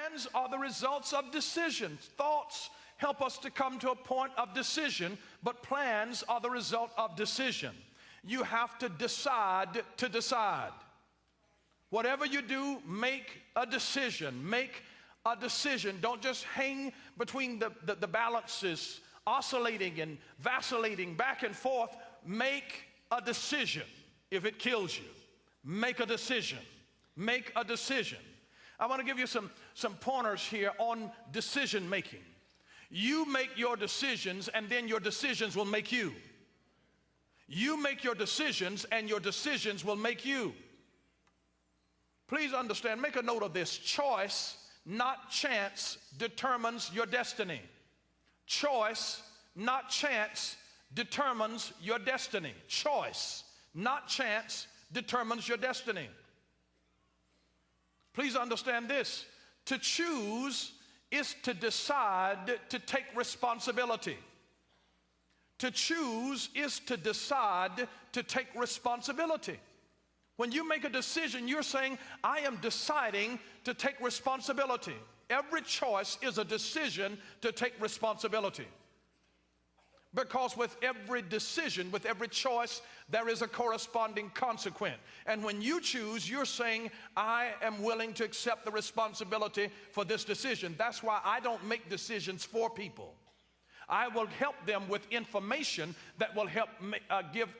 plans are the results of decisions. Thoughts help us to come to a point of decision, but plans are the result of decision. You have to decide to decide. Whatever you do, make a decision. Make a decision. Don't just hang between the balances, oscillating and vacillating back and forth. Make a decision. If it kills you, make a decision. Make a decision. I want to give you some pointers here on decision making. You make your decisions, and then your decisions will make you. You make your decisions, and your decisions will make you. Please understand, make a note of this. Choice, not chance, determines your destiny. Choice, not chance, determines your destiny. Choice, not chance, determines your destiny. Please understand this. To choose is to decide to take responsibility. To choose is to decide to take responsibility. When you make a decision, you're saying, I am deciding to take responsibility. Every choice is a decision to take responsibility. Because with every decision, with every choice, there is a corresponding consequence. And when you choose, you're saying, I am willing to accept the responsibility for this decision. That's why I don't make decisions for people. I will help them with information that will help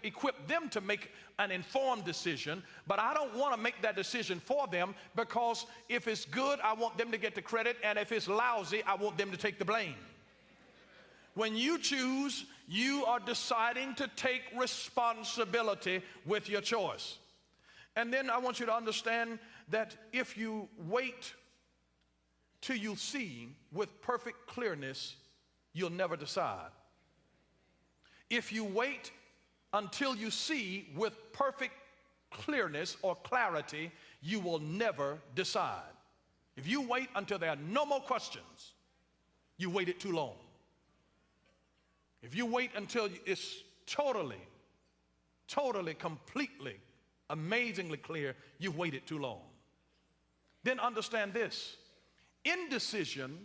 equip them to make an informed decision, but I don't want to make that decision for them, because if it's good, I want them to get the credit, and if it's lousy, I want them to take the blame. When you choose, you are deciding to take responsibility with your choice. And then I want you to understand that if you wait till you see with perfect clearness, you'll never decide. If you wait until you see with perfect clearness or clarity, you will never decide. If you wait until there are no more questions, you waited too long. If you wait until it's totally, completely, amazingly clear, you've waited too long. Then understand this. Indecision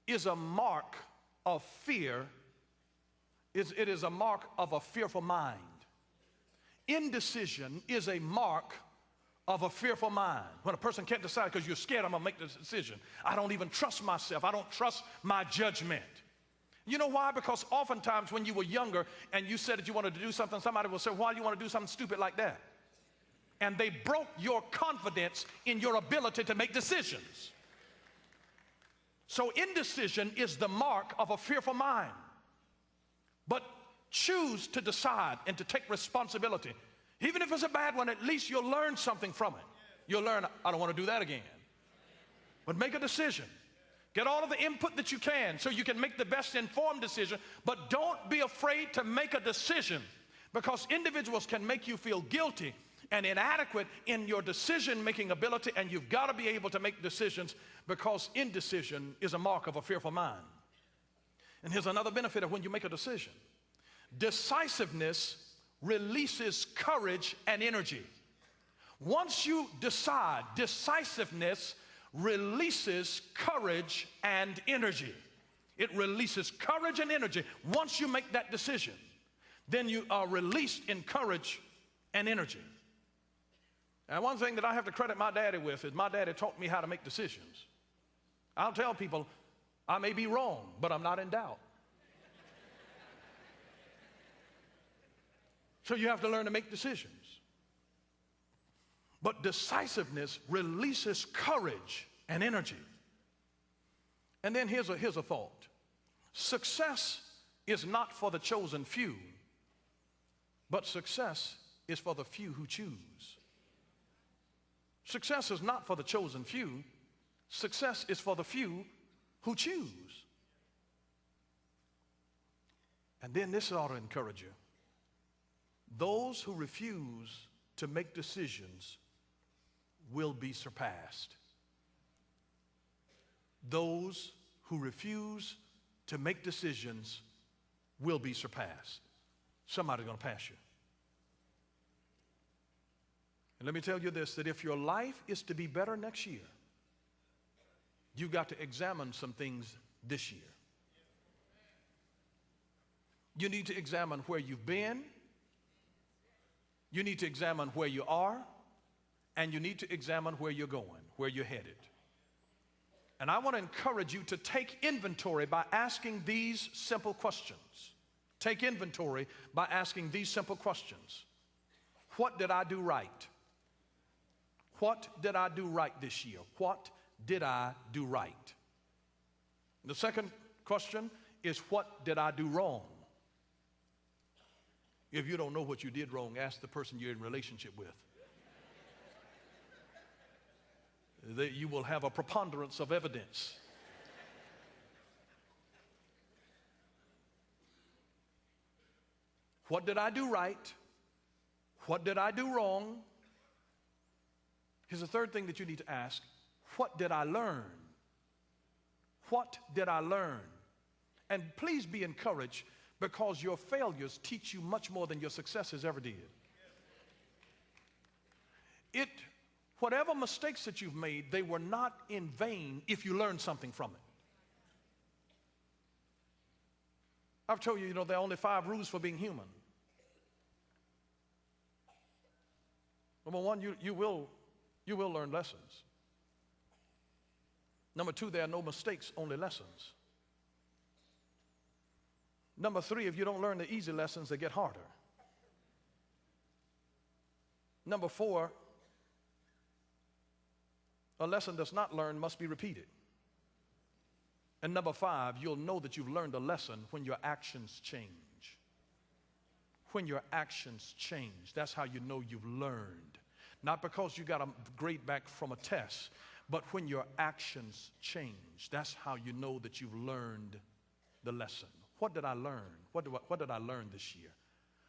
is a mark of fear. It is a mark of a fearful mind. Indecision is a mark of a fearful mind. When a person can't decide because you're scared, I'm going to make this decision. I don't even trust myself. I don't trust my judgment. You know why? Because oftentimes when you were younger and you said that you wanted to do something, somebody will say, why do you want to do something stupid like that? And they broke your confidence in your ability to make decisions. So indecision is the mark of a fearful mind. But choose to decide and to take responsibility. Even if it's a bad one, at least you'll learn something from it. You'll learn, I don't want to do that again. But make a decision. Get all of the input that you can so you can make the best informed decision. But don't be afraid to make a decision, because individuals can make you feel guilty and inadequate in your decision-making ability, and you've got to be able to make decisions, because indecision is a mark of a fearful mind. And here's another benefit of when you make a decision. Decisiveness releases courage and energy. Once you decide, decisiveness releases courage and energy. It releases courage and energy. Once you make that decision, then you are released in courage and energy. And one thing that I have to credit my daddy with is my daddy taught me how to make decisions. I'll tell people, I may be wrong, but I'm not in doubt. So you have to learn to make decisions. But decisiveness releases courage and energy. And then here's a thought. Success is not for the chosen few, but success is for the few who choose. Success is not for the chosen few. Success is for the few who choose. And then this ought to encourage you. Those who refuse to make decisions will be surpassed. Those who refuse to make decisions will be surpassed. Somebody's going to pass you. And let me tell you this, that if your life is to be better next year, You got to examine some things this year. You need to examine where you've been. You need to examine where you are. And you need to examine where you're going, where you're headed. And I want to encourage you to take inventory by asking these simple questions. Take inventory by asking these simple questions. What did I do right? What did I do right this year? What did I do right? The second question is, what did I do wrong? If you don't know what you did wrong, ask the person you're in relationship with. You will have a preponderance of evidence. What did I do right? What did I do wrong? Here's the third thing that you need to ask. What did I learn? What did I learn? And please be encouraged, because your failures teach you much more than your successes ever did. Whatever mistakes that you've made, they were not in vain if you learned something from it. I've told you, there are only 5 rules for being human. Number 1, you will learn lessons. Number 2, there are no mistakes, only lessons. Number 3, if you don't learn the easy lessons, they get harder. Number 4, a lesson that's not learned must be repeated. And number 5, you'll know that you've learned a lesson when your actions change. When your actions change, that's how you know you've learned. Not because you got a grade back from a test, but when your actions change, that's how you know that you've learned the lesson. What did I learn? What did I learn this year?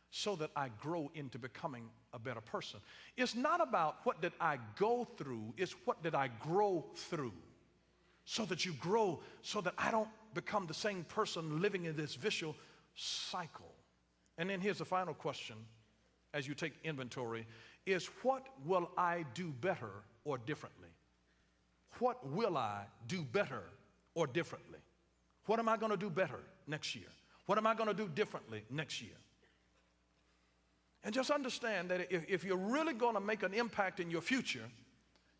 So that I grow into becoming a better person. It's not about what did I go through, it's what did I grow through. So that you grow, so that I don't become the same person living in this vicious cycle. And then here's the final question as you take inventory, is what will I do better or differently? What will I do better or differently? What am I going to do better next year? What am I going to do differently next year? And just understand that if you're really going to make an impact in your future,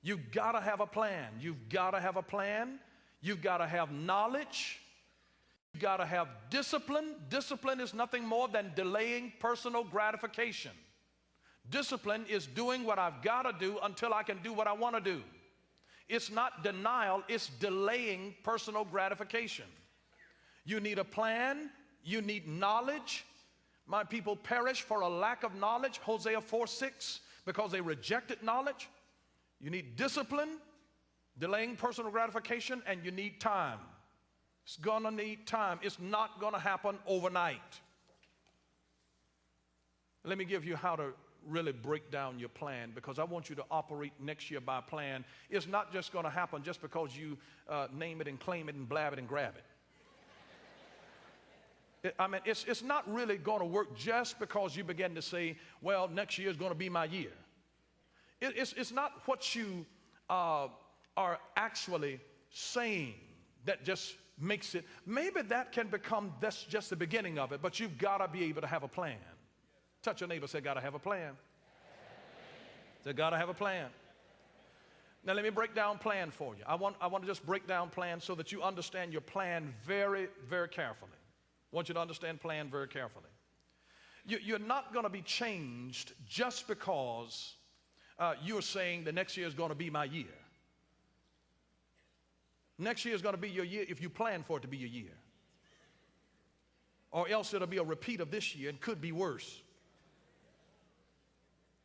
you've got to have a plan. You've got to have a plan. You've got to have knowledge. You've got to have discipline. Discipline is nothing more than delaying personal gratification. Discipline is doing what I've got to do until I can do what I want to do. It's not denial, it's delaying personal gratification. You need a plan. You need knowledge. My people perish for a lack of knowledge, Hosea 4:6, because they rejected knowledge. You need discipline, delaying personal gratification, and you need time. It's gonna need time. It's not gonna happen overnight. Let me give you how to really break down your plan, because I want you to operate next year by plan. It's not just gonna happen just because you name it and claim it and blab it and grab it. It's not really going to work just because you begin to say, well, next year is going to be my year. It's not what you are actually saying that just makes it. Maybe that can become, that's just the beginning of it, but you've got to be able to have a plan. Touch your neighbor, say, got to have a plan. Say, got to have a plan. Now let me break down plan for you. I want to just break down plan so that you understand your plan very, very carefully. I want you to understand plan very carefully. You're not going to be changed just because you're saying the next year is going to be my year. Next year is going to be your year if you plan for it to be your year. Or else it'll be a repeat of this year and could be worse.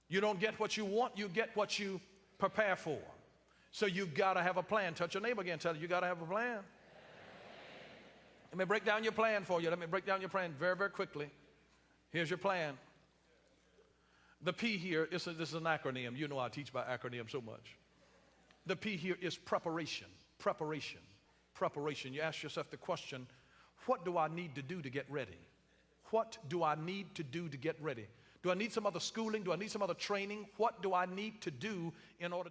You don't get what you want, you get what you prepare for. So you've got to have a plan. Touch your neighbor again, tell you got to have a plan. Let me break down your plan for you. Let me break down your plan very, very quickly. Here's your plan. The P here, this is an acronym. You know I teach by acronym so much. The P here is preparation. Preparation. Preparation. You ask yourself the question, what do I need to do to get ready? What do I need to do to get ready? Do I need some other schooling? Do I need some other training? What do I need to do in order to